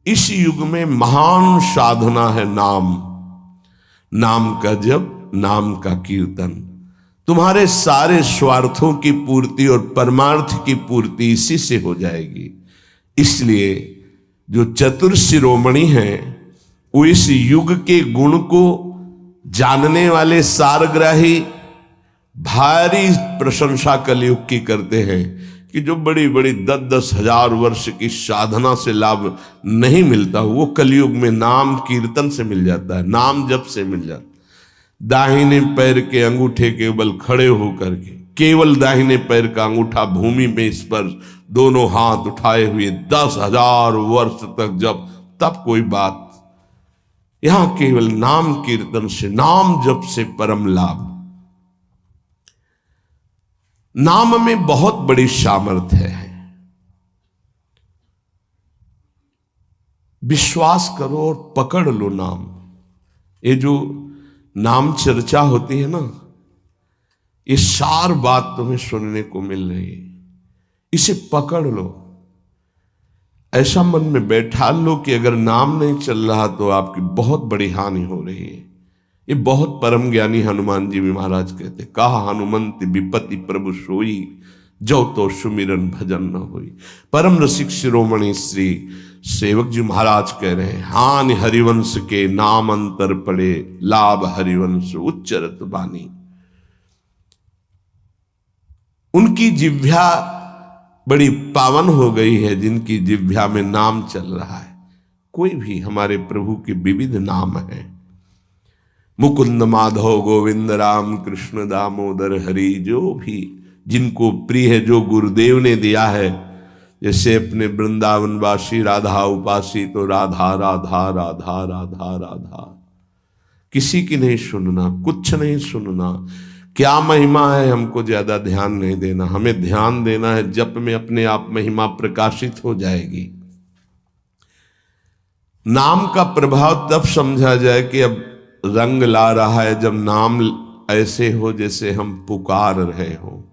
इस युग में महान साधना है नाम, नाम का जप, नाम का कीर्तन। तुम्हारे सारे स्वार्थों की पूर्ति और परमार्थ की पूर्ति इसी से हो जाएगी। इसलिए जो चतुर शिरोमणि हैं वो इस युग के गुण को जानने वाले सारग्राही भारी प्रशंसा कलयुग की करते हैं कि जो बड़ी बड़ी 10-10 हजार वर्ष की साधना से लाभ नहीं मिलता, वो कलयुग में नाम कीर्तन से मिल जाता है, नाम जप से मिल जाता है। दाहिने पैर के अंगूठे के बल खड़े होकर के केवल दाहिने पैर का अंगूठा भूमि में स्पर्श, दोनों हाथ उठाए हुए 10,000 वर्ष तक जब, तब कोई बात। यहां केवल नाम कीर्तन से, नाम जप से परम लाभ। नाम में बहुत बड़ी सामर्थ्य है। विश्वास करो और पकड़ लो नाम। ये जो नाम चर्चा होती है ना, ये सार बात तुम्हें सुनने को मिल रही है, इसे पकड़ लो। ऐसा मन में बैठा लो कि अगर नाम नहीं चल रहा तो आपकी बहुत बड़ी हानि हो रही है। ये बहुत परम ज्ञानी हनुमान जी भी महाराज कहते, कहा हनुमंत विपत्ति प्रभु सोई, जो तो सुमिरन भजन न होई। परम रसिक शिरोमणि श्री सेवक जी महाराज कह रहे हैं, हानि हरिवंश के नाम अंतर पड़े, लाभ हरिवंश उच्चरत बानी। उनकी जिह्वा बड़ी पावन हो गई है जिनकी जिह्वा में नाम चल रहा है। कोई भी हमारे प्रभु के विविध नाम हैं, मुकुंद माधव गोविंद राम कृष्ण दामोदर हरि, जो भी जिनको प्रिय है, जो गुरुदेव ने दिया है। जैसे अपने वृंदावनवासी राधा उपासी, तो राधा राधा राधा राधा राधा, किसी की नहीं सुनना, कुछ नहीं सुनना। क्या महिमा है हमको ज्यादा ध्यान नहीं देना, हमें ध्यान देना है जप में अपने आप महिमा प्रकाशित हो जाएगी। नाम का प्रभाव तब समझा जाए कि अब रंग ला रहा है जब नाम ऐसे हो जैसे हम पुकार रहे हो।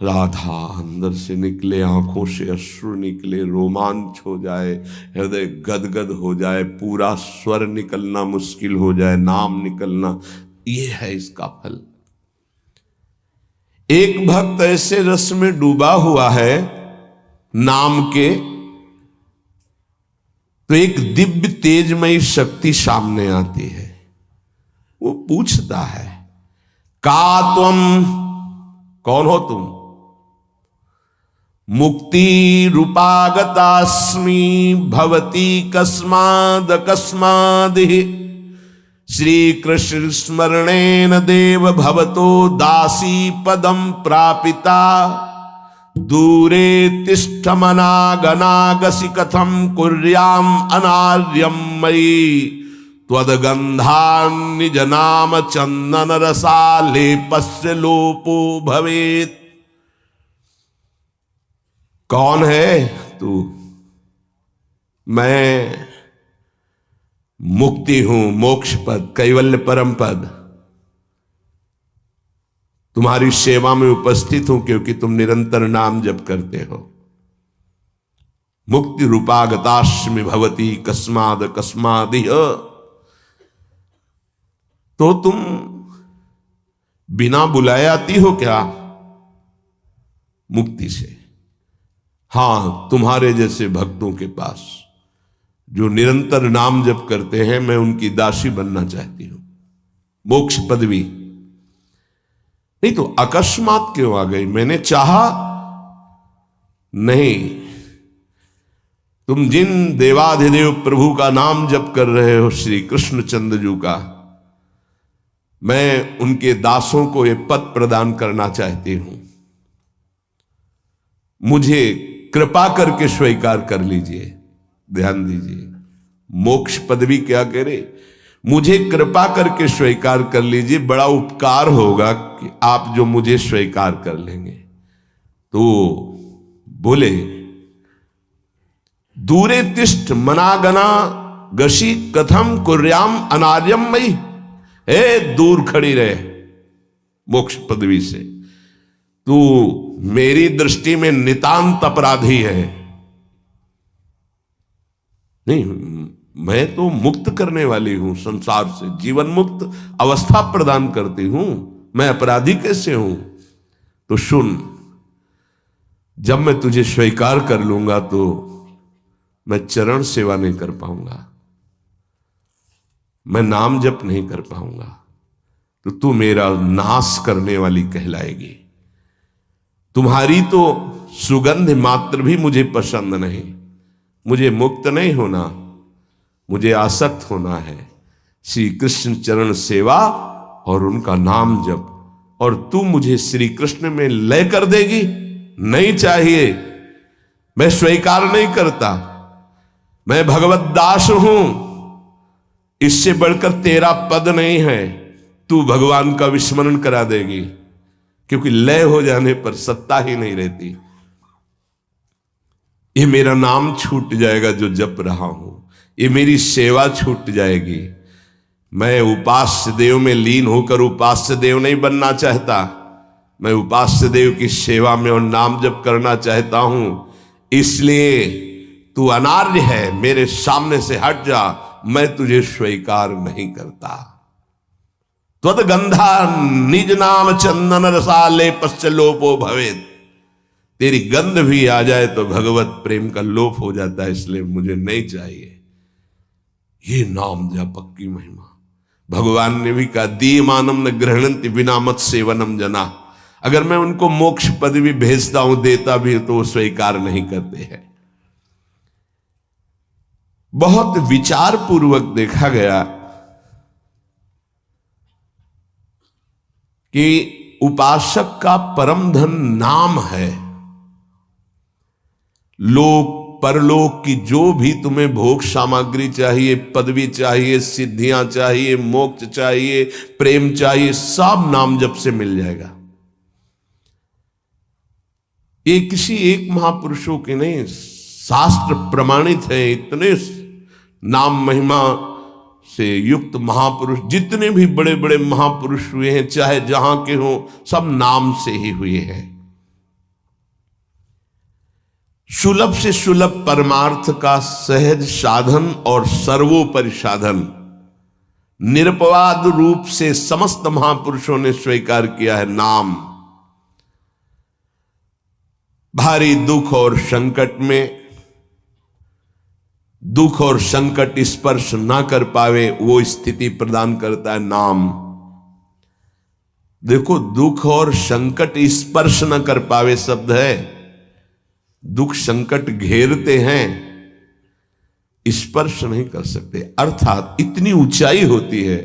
राधा अंदर से निकले, आंखों से अश्रु निकले, रोमांच हो जाए, हृदय गदगद हो जाए, पूरा स्वर निकलना मुश्किल हो जाए, नाम निकलना, ये है इसका फल। एक भक्त ऐसे रस में डूबा हुआ है नाम के, तो एक दिव्य तेजमयी शक्ति सामने आती है। वो पूछता है, का तुम, कौन हो तुम? मुक्ति रूपागतास्मि भवती कस्माद कस्मादिहि, श्री कृष्ण स्मरणेन देव भवतो दासी पदम प्रापिता, दूरे तिष्ठमनागनागसि कथम कुर्याम अनार्यम मयि, त्वदगंधान् निज नाम चंदन रसालेपस्य लोपो भवेत्। कौन है तू? मैं मुक्ति हूं, मोक्ष पद, कैवल्य परम पद। तुम्हारी सेवा में उपस्थित हूं क्योंकि तुम निरंतर नाम जप करते हो। मुक्ति रूपागतास्मि भवती कस्माद कस्मादिह, तो तुम बिना बुलाए आती हो क्या? मुक्ति से। हां, तुम्हारे जैसे भक्तों के पास जो निरंतर नाम जप करते हैं, मैं उनकी दासी बनना चाहती हूं, मोक्ष पदवी। नहीं तो अकस्मात क्यों आ गई? मैंने चाहा नहीं। तुम जिन देवाधिदेव प्रभु का नाम जप कर रहे हो, श्री कृष्ण चंद्र का, मैं उनके दासों को ये पद प्रदान करना चाहती हूं। मुझे कृपा करके स्वीकार कर लीजिए। ध्यान दीजिए, मोक्ष पदवी क्या करे? मुझे कृपा करके स्वीकार कर लीजिए, बड़ा उपकार होगा कि आप जो मुझे स्वीकार कर लेंगे। तो बोले, दूरे तिष्ठ मनागना गशी कथम कुर्याम अनार्यम मयि, ए दूर खड़ी रहे मोक्ष पदवी से, तू मेरी दृष्टि में नितांत अपराधी है। नहीं, मैं तो मुक्त करने वाली हूं संसार से, जीवन मुक्त अवस्था प्रदान करती हूं। मैं अपराधी कैसे हूं? तो सुन, जब मैं तुझे स्वीकार कर लूंगा तो मैं चरण सेवा नहीं कर पाऊंगा, मैं नाम जप नहीं कर पाऊंगा, तो तू मेरा नाश करने वाली कहलाएगी। तुम्हारी तो सुगंध मात्र भी मुझे पसंद नहीं। मुझे मुक्त नहीं होना, मुझे आसक्त होना है श्री कृष्ण चरण सेवा और उनका नाम जप। और तू मुझे श्री कृष्ण में लय कर देगी? नहीं चाहिए, मैं स्वीकार नहीं करता। मैं भगवत दास हूं, इससे बढ़कर तेरा पद नहीं है। तू भगवान का विस्मरण करा देगी, क्योंकि लय हो जाने पर सत्ता ही नहीं रहती। ये मेरा नाम छूट जाएगा जो जप रहा हूं, ये मेरी सेवा छूट जाएगी। मैं उपास्य देव में लीन होकर उपास्य देव नहीं बनना चाहता, मैं उपास्य देव की सेवा में और नाम जप करना चाहता हूं। इसलिए तू अनार्य है, मेरे सामने से हट जा, मैं तुझे स्वीकार नहीं करता। त्वद्गंधा निज नाम चंदन रसाले पश्चलोपो भवेत। तेरी गंध भी आ जाए तो भगवत प्रेम का लोप हो जाता है, इसलिए मुझे नहीं चाहिए। ये नाम जप की महिमा। भगवान ने भी कहा, दीयमानम न गृह्णन्ति बिना मत सेवनम जना। अगर मैं उनको मोक्ष पद भी भेजता हूं, देता भी तो वो स्वीकार नहीं करते हैं। बहुत विचार पूर्वक देखा गया कि उपासक का परम धन नाम है। लोक परलोक की जो भी तुम्हें भोग सामग्री चाहिए, पदवी चाहिए, सिद्धियां चाहिए, मोक्ष चाहिए, प्रेम चाहिए, सब नाम जप से मिल जाएगा। ये किसी एक महापुरुषों के नहीं, शास्त्र प्रमाणित है। इतने नाम महिमा से युक्त महापुरुष, जितने भी बड़े बड़े महापुरुष हुए हैं, चाहे जहां के हों, सब नाम से ही हुए हैं। सुलभ से सुलभ परमार्थ का सहज साधन और सर्वोपरि साधन निरपवाद रूप से समस्त महापुरुषों ने स्वीकार किया है नाम। भारी दुख और संकट में, दुख और संकट स्पर्श ना कर पावे, वो स्थिति प्रदान करता है नाम। देखो, दुख और संकट स्पर्श न कर पावे शब्द है। दुख संकट घेरते हैं, स्पर्श नहीं कर सकते। अर्थात इतनी ऊंचाई होती है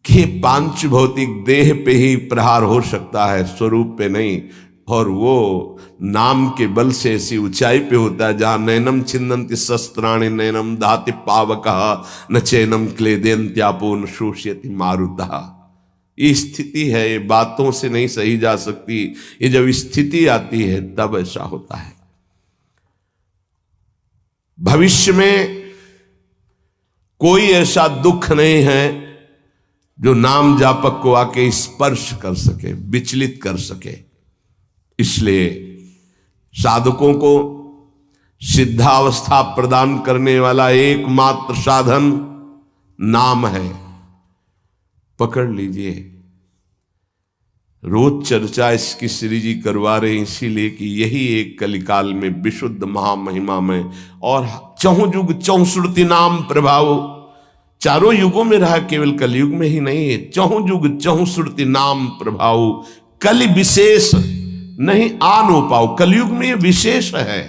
कि पांच भौतिक देह पे ही प्रहार हो सकता है, स्वरूप पे नहीं। और वो नाम के बल से ऐसी ऊंचाई पे होता है जहां नैनम छिन्नन्ति शस्त्राणि नैनम दाति पावकः न चैनम क्लेदयन्त्यापो न शोष्यति मारुतः। ये स्थिति है, ये बातों से नहीं सही जा सकती। ये जब स्थिति आती है तब ऐसा होता है। भविष्य में कोई ऐसा दुख नहीं है जो नाम जापक को आके स्पर्श कर सके, विचलित कर सके। इसलिए साधकों को सिद्धावस्था प्रदान करने वाला एकमात्र साधन नाम है। पकड़ लीजिए। रोज चर्चा इसकी श्री जी करवा रहे हैं, इसीलिए कि यही एक कलिकाल में विशुद्ध महामहिमा में और चहुं युग चौसुरति नाम प्रभाव, चारों युगों में रहा, केवल कलयुग में ही नहीं है। चहुं युग चहुसुरति नाम प्रभाव, कलि विशेष नहीं आनो पाओ। कलयुग में ये विशेष है,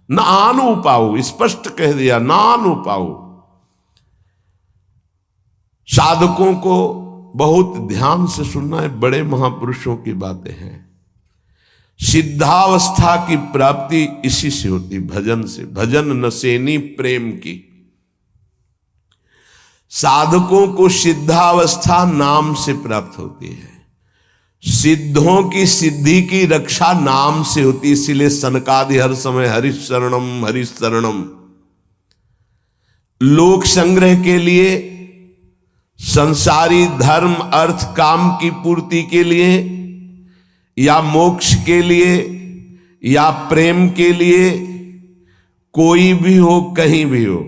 न आनो पाओ, स्पष्ट कह दिया, ना आनो पाओ। साधकों को बहुत ध्यान से सुनना है, बड़े महापुरुषों की बातें हैं। सिद्धावस्था की प्राप्ति इसी से होती, भजन से। भजन नसेनी प्रेम की। साधकों को सिद्धावस्था नाम से प्राप्त होती है। सिद्धों की सिद्धि की रक्षा नाम से होती, इसीलिए सनकादि हर समय हरिशरणम हरिशरणम। लोक संग्रह के लिए, संसारी धर्म अर्थ काम की पूर्ति के लिए, या मोक्ष के लिए, या प्रेम के लिए कोई भी हो, कहीं भी हो,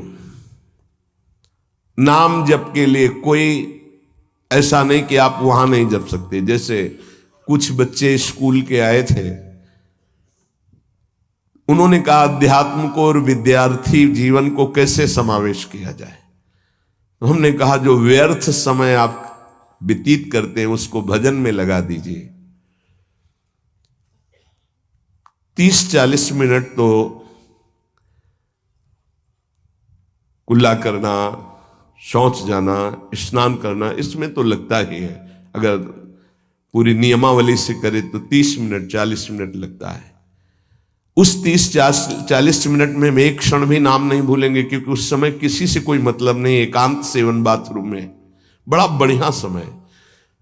नाम जप के लिए कोई ऐसा नहीं कि आप वहां नहीं जप सकते। जैसे कुछ बच्चे स्कूल के आए थे, उन्होंने कहा अध्यात्म को और विद्यार्थी जीवन को कैसे समावेश किया जाए। तो हमने कहा जो व्यर्थ समय आप व्यतीत करते हैं उसको भजन में लगा दीजिए। 30-40 मिनट तो कुल्ला करना, शौच जाना, स्नान करना, इसमें तो लगता ही है। अगर पूरी नियमावली से करे तो 30 मिनट 40 मिनट लगता है। उस 30-40 मिनट में हम एक क्षण भी नाम नहीं भूलेंगे, क्योंकि उस समय किसी से कोई मतलब नहीं, एकांत सेवन बाथरूम में, बड़ा बढ़िया समय।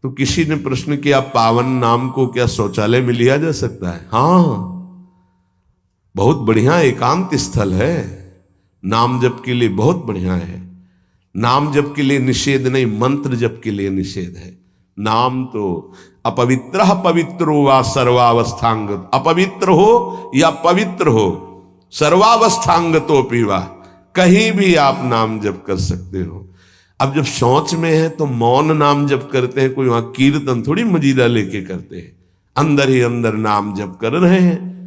तो किसी ने प्रश्न किया पावन नाम को क्या शौचालय में लिया जा सकता है? हाँ, बहुत बढ़िया एकांत स्थल है, नाम जप के लिए बहुत बढ़िया है। नाम जप के लिए निषेध नहीं, मंत्र जप के लिए निषेध है। नाम तो अपवित्र पवित्रो वा सर्वावस्थांगत, अपवित्र हो या पवित्र हो, सर्वावस्थांगतो पीवा, कहीं भी आप नाम जप कर सकते हो। अब जब शौच में है तो मौन नाम जप करते हैं, कोई वहां कीर्तन थोड़ी मजीरा लेके करते हैं, अंदर ही अंदर नाम जप कर रहे हैं।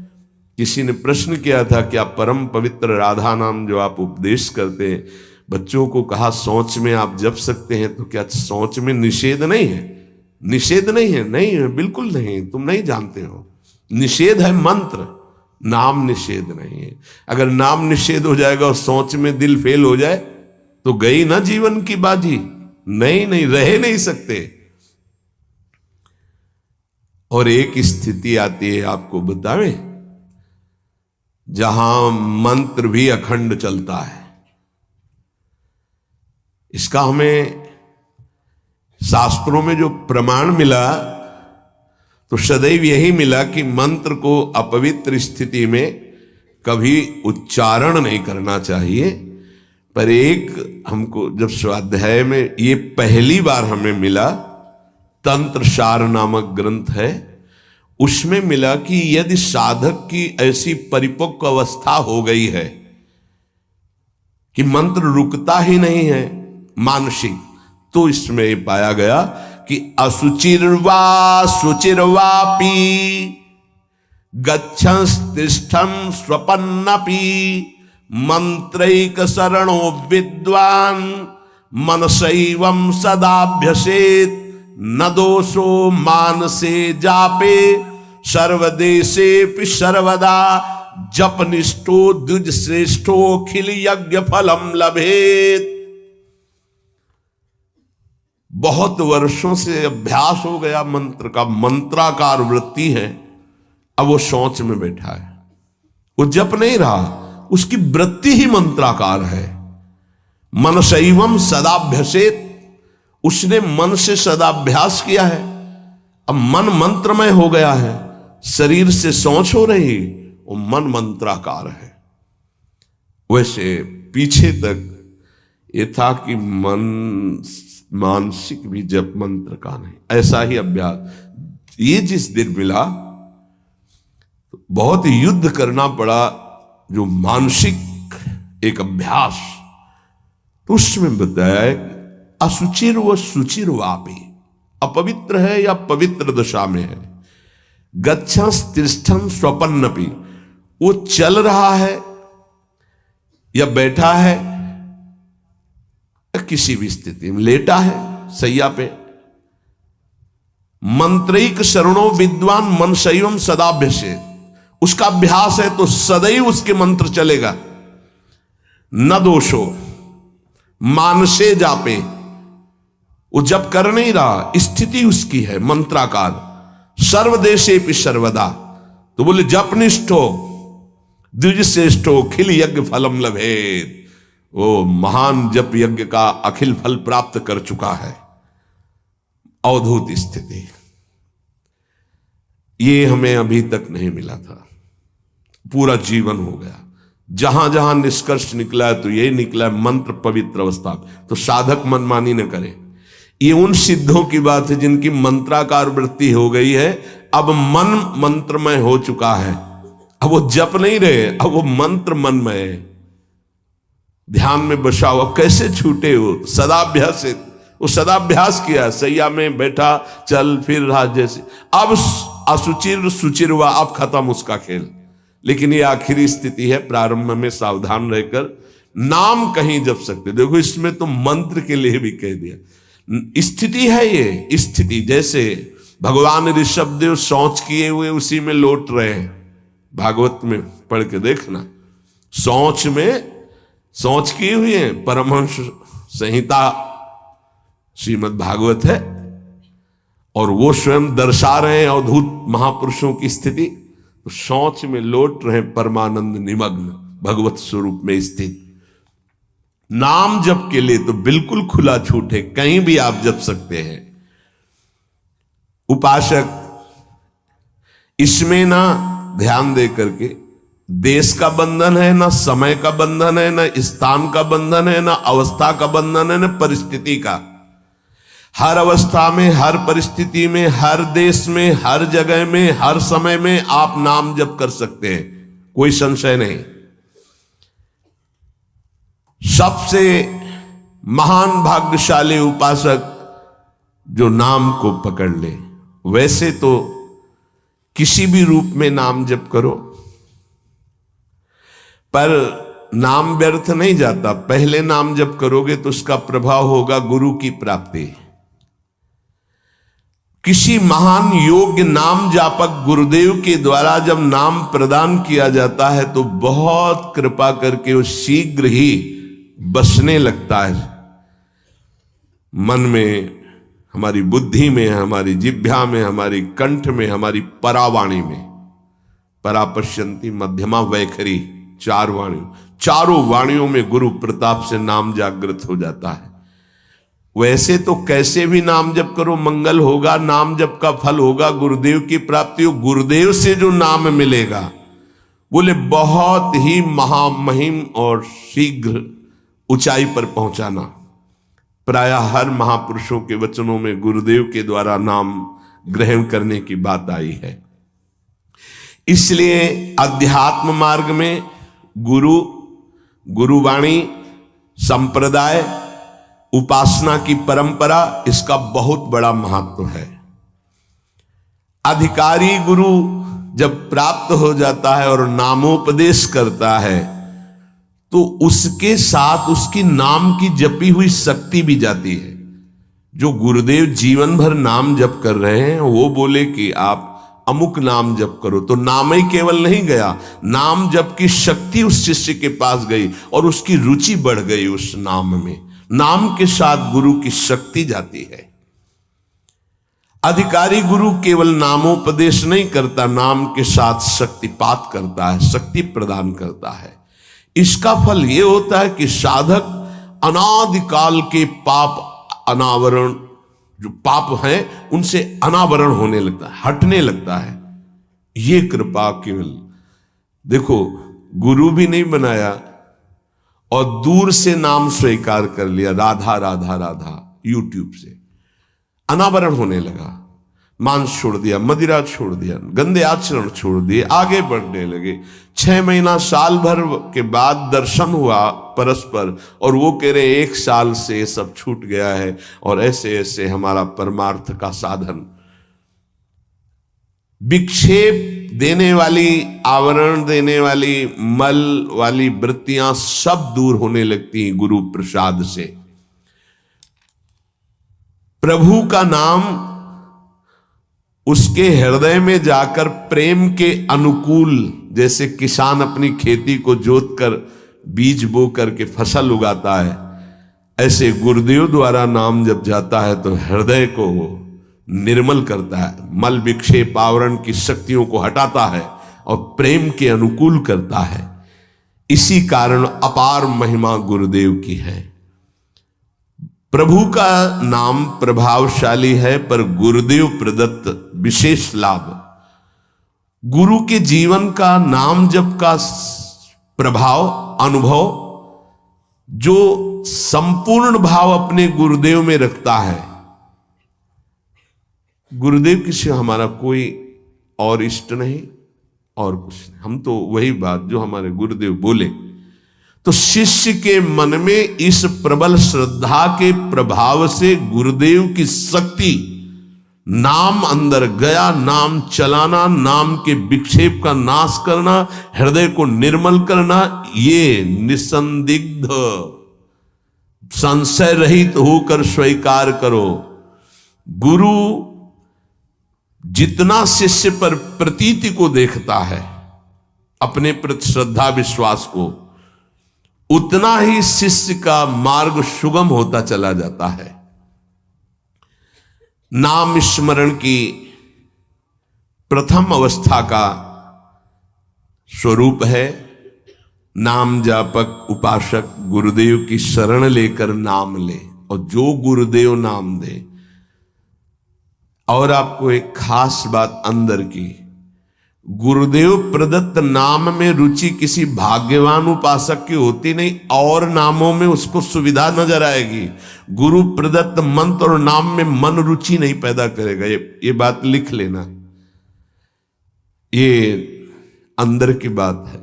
किसी ने प्रश्न किया था कि आप परम पवित्र राधा नाम जो आप उपदेश करते हैं, बच्चों को कहा शौच में आप जप सकते हैं, तो क्या शौच में निषेध नहीं है? निषेध नहीं है, नहीं है, बिल्कुल नहीं, तुम नहीं जानते हो। निषेध है मंत्र, नाम निषेध नहीं है। अगर नाम निषेध हो जाएगा और शौच में दिल फेल हो जाए तो गई ना जीवन की बाजी, नहीं रह नहीं सकते। और एक स्थिति आती है, आपको बतावे, जहां मंत्र भी अखंड चलता है। इसका हमें शास्त्रों में जो प्रमाण मिला तो सदैव यही मिला कि मंत्र को अपवित्र स्थिति में कभी उच्चारण नहीं करना चाहिए। पर एक हमको जब स्वाध्याय में ये पहली बार हमें मिला, तंत्र सार नामक ग्रंथ है, उसमें मिला कि यदि साधक की ऐसी परिपक्व अवस्था हो गई है कि मंत्र रुकता ही नहीं है मानसिक, तो इसमें पाया गया कि असुचिर्वा शुचिर्वापी गच्छंस्तिष्ठं स्वपन्नपि मंत्रैक शरणो विद्वान मनसैवं सदाभ्यसेत न दोषो मानसे जापे सर्वदेशेपि सर्वदा जपनिष्ठो द्विज श्रेष्ठो खिल यज्ञ फलम लभेत। बहुत वर्षों से अभ्यास हो गया मंत्र का, मंत्राकार वृत्ति है, अब वो शौच में बैठा है, वो जप नहीं रहा, उसकी वृत्ति ही मंत्राकार है। मनसैवं सदाभ्यसेत, उसने मन से सदाभ्यास किया है, अब मन मंत्रमय हो गया है, शरीर से शौच हो रही, वो मन मंत्राकार है। वैसे पीछे तक ये था कि मन मानसिक भी जप मंत्र का नहीं, ऐसा ही अभ्यास। ये जिस दिन मिला तो बहुत युद्ध करना पड़ा, जो मानसिक एक अभ्यास, तो उसमें बताया असुचिर व सुचिर वापी, अपवित्र है या पवित्र दशा में है, गच्छंस्तिष्ठं स्वपन्नपि, वो चल रहा है या बैठा है, किसी भी स्थिति में लेटा है सैया पे, मंत्रैक शरणो विद्वान मनसैवं सदाभ्यसेत, उसका अभ्यास है तो सदैव उसके मंत्र चलेगा। न दोषो मानसे जापे, वो जब कर नहीं रहा, स्थिति उसकी है मंत्राकार, सर्वदेशेपि सर्वदा, तो बोले जपनिष्ठो द्विज श्रेष्ठो खिल यज्ञ फलम लभेत, वो महान जप यज्ञ का अखिल फल प्राप्त कर चुका है। अवधूत स्थिति, ये हमें अभी तक नहीं मिला था, पूरा जीवन हो गया। जहां जहां निष्कर्ष निकला है तो यही निकला है, मंत्र पवित्र अवस्था। तो साधक मनमानी न करे। ये उन सिद्धों की बात है जिनकी मंत्राकार वृत्ति हो गई है, अब मन मंत्रमय हो चुका है, अब वो जप नहीं रहे, अब वो मंत्र मन में है, ध्यान में बसा हुआ। कैसे छूटे वो? सदाभ्यास से, वो सदाभ्यास किया, सैया में बैठा, चल फिर रहा जैसे। अब असुचिर सुचिर हुआ, अब खत्म उसका खेल। लेकिन ये आखिरी स्थिति है, प्रारंभ में सावधान रहकर नाम कहीं जप सकते। देखो इसमें तो मंत्र के लिए भी कह दिया, स्थिति है ये स्थिति। जैसे भगवान ऋषभदेव शौच किए हुए उसी में लौट रहे हैं, भागवत में पढ़ के देखना, शौच में शौच किए हुए हैं। परमहंस संहिता श्रीमद् भागवत है, और वो स्वयं दर्शा रहे हैं अवधूत महापुरुषों की स्थिति। तो शौच में लौट रहे परमानंद निमग्न, भगवत स्वरूप में स्थित। नाम जप के लिए तो बिल्कुल खुला छूट है, कहीं भी आप जप सकते हैं। उपासक इसमें ना ध्यान दे करके, देश का बंधन है, ना समय का बंधन है, ना स्थान का बंधन है, ना अवस्था का बंधन है, ना परिस्थिति का। हर अवस्था में, हर परिस्थिति में, हर देश में, हर जगह में, हर समय में आप नाम जप कर सकते हैं, कोई संशय नहीं। सबसे महान भाग्यशाली उपासक जो नाम को पकड़ ले। वैसे तो किसी भी रूप में नाम जप करो, पर नाम व्यर्थ नहीं जाता। पहले नाम जप करोगे तो उसका प्रभाव होगा गुरु की प्राप्ति। किसी महान योग्य नाम जापक गुरुदेव के द्वारा जब नाम प्रदान किया जाता है तो बहुत कृपा करके वो शीघ्र ही बसने लगता है मन में, हमारी बुद्धि में, हमारी जिह्वा में, हमारी कंठ में, हमारी परावाणी में। परापश्यंती मध्यमा वैखरी, चार वाणियों, चारों वाणियों में गुरु प्रताप से नाम जागृत हो जाता है। वैसे तो कैसे भी नाम जप करो मंगल होगा, नाम जप का फल होगा, गुरुदेव की प्राप्ति हो। गुरुदेव से जो नाम मिलेगा बोले बहुत ही महामहिम और शीघ्र ऊंचाई पर पहुंचाना। प्राय हर महापुरुषों के वचनों में गुरुदेव के द्वारा नाम ग्रहण करने की बात आई है। इसलिए अध्यात्म मार्ग में गुरु, गुरुवाणी, संप्रदाय, उपासना की परंपरा, इसका बहुत बड़ा महत्व है। अधिकारी गुरु जब प्राप्त हो जाता है और नामोपदेश करता है तो उसके साथ उसकी नाम की जपी हुई शक्ति भी जाती है। जो गुरुदेव जीवन भर नाम जप कर रहे हैं वो बोले कि आप अमुक नाम जप करो, तो नाम ही केवल नहीं गया, नाम जप की शक्ति उस शिष्य के पास गई और उसकी रुचि बढ़ गई उस नाम में। नाम के साथ गुरु की शक्ति जाती है। अधिकारी गुरु केवल नामोपदेश नहीं करता, नाम के साथ शक्तिपात करता है, शक्ति प्रदान करता है। इसका फल यह होता है कि साधक अनादिकाल के पाप अनावरण, जो पाप हैं उनसे अनावरण होने लगता है, हटने लगता है। ये कृपा केवल देखो, गुरु भी नहीं बनाया और दूर से नाम स्वीकार कर लिया, राधा राधा राधा, यूट्यूब से अनावरण होने लगा। मांस छोड़ दिया, मदिरा छोड़ दिया, गंदे आचरण छोड़ दिए, आगे बढ़ने लगे। 6 महीना साल भर के बाद दर्शन हुआ परस्पर और वो कह रहे 1 साल से ये सब छूट गया है और ऐसे ऐसे हमारा परमार्थ का साधन। विक्षेप देने वाली, आवरण देने वाली, मल वाली वृत्तियां सब दूर होने लगती हैं गुरु प्रसाद से। प्रभु का नाम उसके हृदय में जाकर प्रेम के अनुकूल, जैसे किसान अपनी खेती को जोत कर बीज बो करके फसल उगाता है, ऐसे गुरुदेव द्वारा नाम जब जाता है तो हृदय को निर्मल करता है, मल विक्षेप आवरण की शक्तियों को हटाता है और प्रेम के अनुकूल करता है। इसी कारण अपार महिमा गुरुदेव की है। प्रभु का नाम प्रभावशाली है, पर गुरुदेव प्रदत्त विशेष लाभ। गुरु के जीवन का नाम जप का प्रभाव, अनुभव, जो संपूर्ण भाव अपने गुरुदेव में रखता है। गुरुदेव की सिवा हमारा कोई और इष्ट नहीं, और कुछ नहीं। हम तो वही बात जो हमारे गुरुदेव बोले। तो शिष्य के मन में इस प्रबल श्रद्धा के प्रभाव से गुरुदेव की शक्ति, नाम अंदर गया, नाम चलाना, नाम के विक्षेप का नाश करना, हृदय को निर्मल करना, ये निसंदिग्ध संशय रहित होकर स्वीकार करो। गुरु जितना शिष्य पर प्रतीति को देखता है, अपने प्रति श्रद्धा विश्वास को, उतना ही शिष्य का मार्ग सुगम होता चला जाता है। नाम स्मरण की प्रथम अवस्था का स्वरूप है नाम जापक उपासक गुरुदेव की शरण लेकर नाम ले, और जो गुरुदेव नाम दे। और आपको एक खास बात अंदर की, गुरुदेव प्रदत्त नाम में रुचि किसी भाग्यवान उपासक की होती नहीं, और नामों में उसको सुविधा नजर आएगी। गुरु प्रदत्त मंत्र और नाम में मन रुचि नहीं पैदा करेगा। ये बात लिख लेना, ये अंदर की बात है।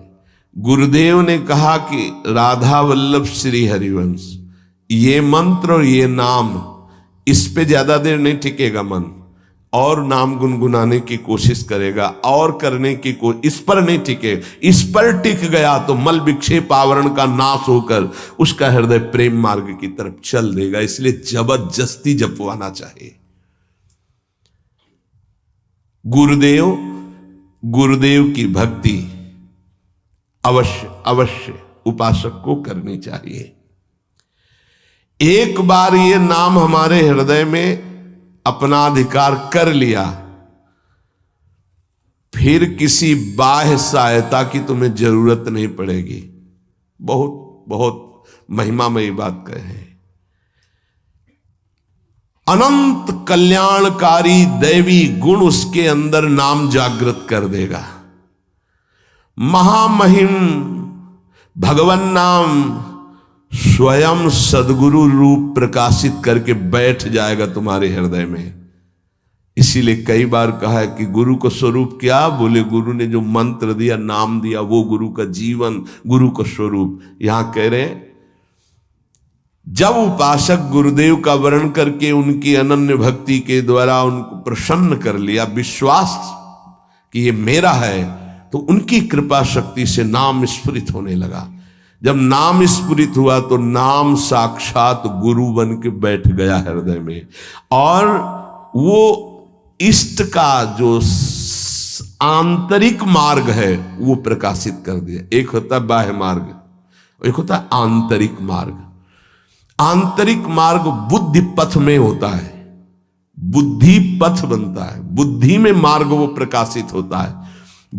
गुरुदेव ने कहा कि राधा वल्लभ श्री हरिवंश, ये मंत्र और ये नाम, इस पे ज्यादा देर नहीं टिकेगा मन, और नाम गुनगुनाने की कोशिश करेगा, और करने की इस पर नहीं टिके। इस पर टिक गया तो मल विक्षेप आवरण का नाश होकर उसका हृदय प्रेम मार्ग की तरफ चल देगा। इसलिए जबरदस्ती जपवाना चाहिए। गुरुदेव की भक्ति अवश्य उपासक को करनी चाहिए। एक बार ये नाम हमारे हृदय में अपना अधिकार कर लिया, फिर किसी बाह्य सहायता की तुम्हें जरूरत नहीं पड़ेगी। बहुत बहुत महिमामयी बात कहे। अनंत कल्याणकारी दैवी गुण उसके अंदर नाम जागृत कर देगा। महामहिम भगवान नाम स्वयं सदगुरु रूप प्रकाशित करके बैठ जाएगा तुम्हारे हृदय में। इसीलिए कई बार कहा है कि गुरु का स्वरूप क्या? बोले गुरु ने जो मंत्र दिया, नाम दिया, वो गुरु का जीवन, गुरु का स्वरूप। यहां कह रहे हैं, जब उपासक गुरुदेव का वर्ण करके उनकी अनन्य भक्ति के द्वारा उनको प्रसन्न कर लिया, विश्वास कि ये मेरा है, तो उनकी कृपा शक्ति से नाम स्फुरित होने लगा। जब नाम स्फुरित हुआ तो नाम साक्षात गुरु बन के बैठ गया हृदय में, और वो इष्ट का जो आंतरिक मार्ग है वो प्रकाशित कर दिया। एक होता है बाह्य मार्ग, एक होता है आंतरिक मार्ग। आंतरिक मार्ग बुद्धि पथ में होता है, बुद्धि पथ बनता है, बुद्धि में मार्ग वो प्रकाशित होता है।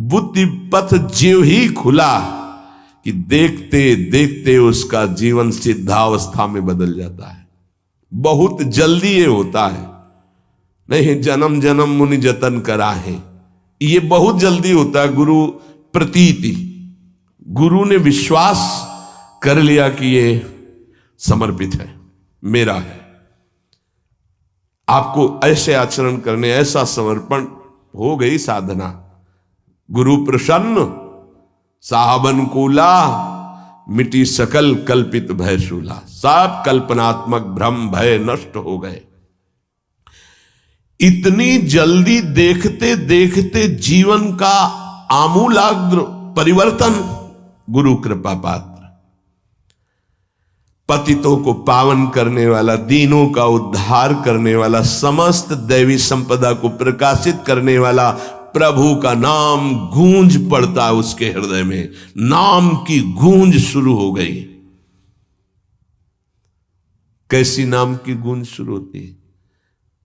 बुद्धि पथ ज्यों ही खुला कि देखते देखते उसका जीवन सिद्धावस्था में बदल जाता है। बहुत जल्दी ये होता है, नहीं जन्म जन्म मुनि जतन करा है, ये बहुत जल्दी होता है। गुरु प्रतीति, गुरु ने विश्वास कर लिया कि ये समर्पित है, मेरा है। आपको ऐसे आचरण करने, ऐसा समर्पण, हो गई साधना। गुरु प्रसन्न साहब अनुकूला, मिटी सकल कल्पित भय शूला। सब कल्पनात्मक भ्रम भय नष्ट हो गए। इतनी जल्दी देखते देखते जीवन का आमूलाग्र परिवर्तन गुरु कृपा पात्र, पतितों को पावन करने वाला, दीनों का उद्धार करने वाला, समस्त दैवी संपदा को प्रकाशित करने वाला प्रभु का नाम गूंज पड़ता है उसके हृदय में। नाम की गूंज शुरू हो गई। कैसी नाम की गूंज शुरू होती है?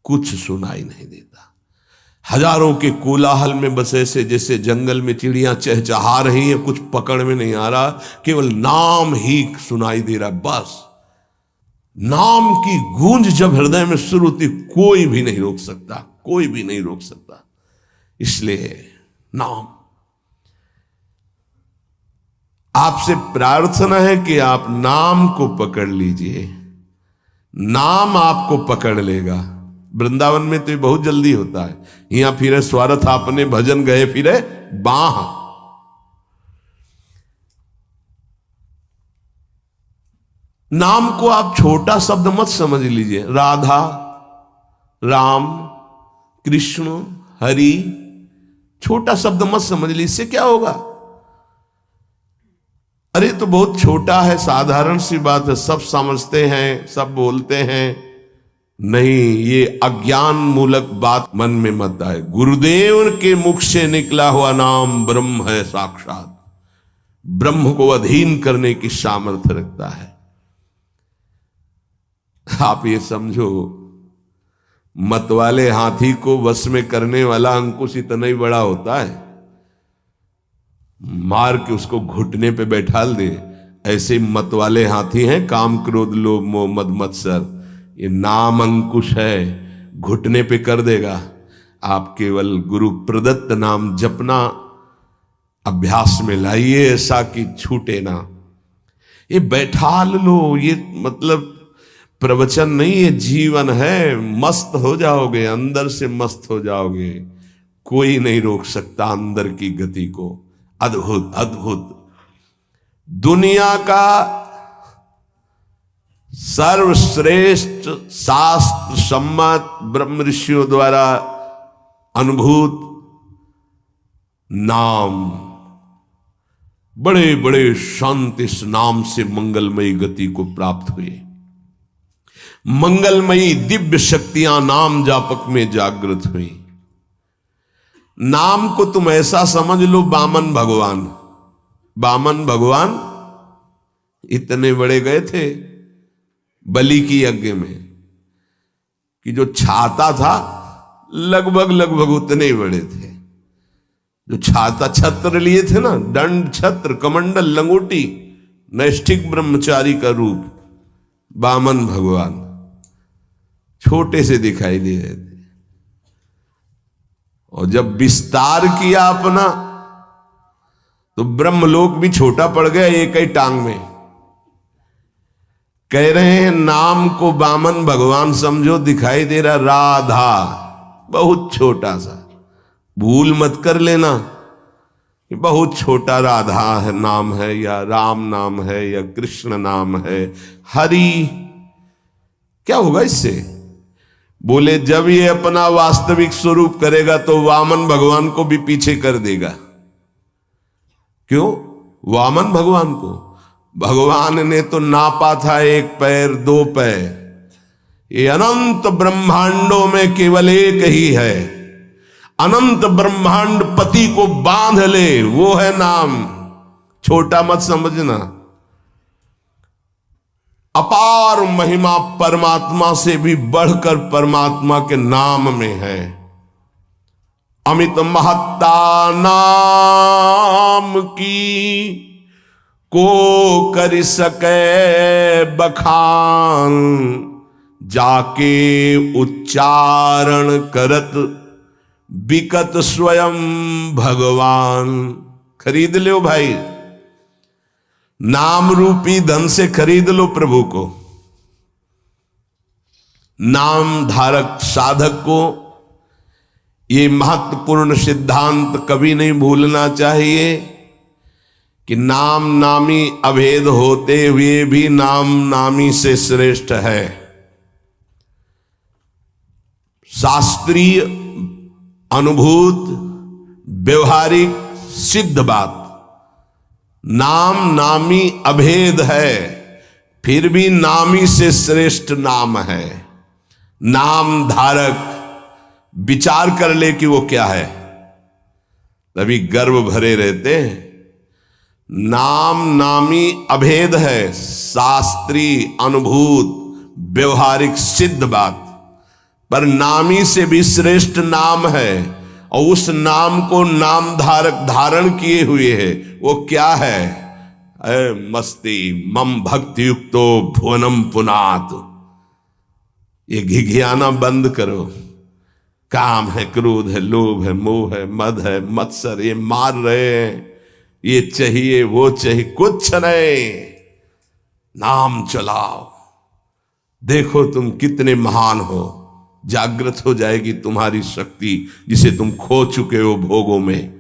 कुछ सुनाई नहीं देता। हजारों के कोलाहल में बस ऐसे जैसे जंगल में चिड़ियां चहचहा रही हैं, कुछ पकड़ में नहीं आ रहा, केवल नाम ही सुनाई दे रहा। बस नाम की गूंज जब हृदय में शुरू होती, कोई भी नहीं रोक सकता, कोई भी नहीं रोक सकता। इसलिए नाम, आपसे प्रार्थना है कि आप नाम को पकड़ लीजिए, नाम आपको पकड़ लेगा। वृंदावन में तो ये बहुत जल्दी होता है। यहां फिरे स्वार्थ आपने भजन गए फिरे बाह। नाम को आप छोटा शब्द मत समझ लीजिए। राधा, राम, कृष्ण, हरि, छोटा शब्द मत समझ लीजिए। इससे क्या होगा? अरे तो बहुत छोटा है, साधारण सी बात है, सब समझते हैं, सब बोलते हैं। नहीं, ये अज्ञान मूलक बात मन में मत आए। गुरुदेव के मुख से निकला हुआ नाम ब्रह्म है साक्षात। ब्रह्म को अधीन करने की सामर्थ्य रखता है। आप ये समझो, मतवाले हाथी को वश में करने वाला अंकुश इतना ही बड़ा होता है, मार के उसको घुटने पे बैठाल दे। ऐसे मतवाले हाथी हैं काम, क्रोध, लोभ, मोह, मद, मत्सर। ये नाम अंकुश है, घुटने पे कर देगा। आप केवल गुरु प्रदत्त नाम जपना अभ्यास में लाइए, ऐसा कि छूटे ना। ये बैठाल लो, ये मतलब प्रवचन नहीं, ये जीवन है। मस्त हो जाओगे, अंदर से मस्त हो जाओगे। कोई नहीं रोक सकता अंदर की गति को। अद्भुत अद्भुत। दुनिया का सर्वश्रेष्ठ शास्त्र सम्मत ब्रह्म ऋषियों द्वारा अनुभूत नाम, बड़े बड़े संत इस नाम से मंगलमयी गति को प्राप्त हुए। मंगलमयी दिव्य शक्तियां नाम जापक में जागृत हुई। नाम को तुम ऐसा समझ लो, वामन भगवान। वामन भगवान इतने बड़े गए थे बलि की यज्ञ में कि जो छाता था लगभग लगभग उतने ही बड़े थे। जो छाता, छत्र लिए थे ना, दंड, छत्र, कमंडल, लंगोटी, नैष्ठिक ब्रह्मचारी का रूप, वामन भगवान छोटे से दिखाई दे रहे थे। और जब विस्तार किया अपना तो ब्रह्मलोक भी छोटा पड़ गया एक ही टांग में। कह रहे हैं नाम को वामन भगवान समझो, दिखाई दे रहा राधा, बहुत छोटा सा। भूल मत कर लेना कि बहुत छोटा राधा है नाम है, या राम नाम है, या कृष्ण नाम है, हरि। क्या होगा इससे? बोले जब ये अपना वास्तविक स्वरूप करेगा तो वामन भगवान को भी पीछे कर देगा। क्यों? वामन भगवान को भगवान ने तो नापा था 1 पैर 2 पैर। ये अनंत ब्रह्मांडों में केवल एक ही है। अनंत ब्रह्मांड पति को बांध ले, वो है नाम। छोटा मत समझना। अपार महिमा परमात्मा से भी बढ़कर परमात्मा के नाम में है। अमित महत्ता नाम की को कर सके बखान, जाके उच्चारण करत बिकत स्वयं भगवान। खरीद लो भाई, नाम रूपी धन से खरीद लो प्रभु को। नाम धारक साधक को ये महत्वपूर्ण सिद्धांत कभी नहीं भूलना चाहिए कि नाम नामी अभेद होते हुए भी नाम नामी से श्रेष्ठ है। शास्त्रीय, अनुभूत, व्यवहारिक, सिद्ध बात, नाम नामी अभेद है, फिर भी नामी से श्रेष्ठ नाम है। नाम धारक विचार कर ले कि वो क्या है, तभी गर्व भरे रहते हैं। नाम नामी अभेद है, शास्त्रीय, अनुभूत, व्यवहारिक, सिद्ध बात, पर नामी से भी श्रेष्ठ नाम है। और उस नाम को नाम धारक धारण किए हुए है, वो क्या है? मस्ती मम भक्ति युक्तो भुवनम पुनात। ये घिघियाना बंद करो। काम है, क्रोध है, लोभ है, मोह है, मद है, मत्सर, ये मार रहे हैं, ये चाहिए वो चाहिए, कुछ नहीं। नाम चलाओ, देखो तुम कितने महान हो। जागृत हो जाएगी तुम्हारी शक्ति जिसे तुम खो चुके हो भोगों में।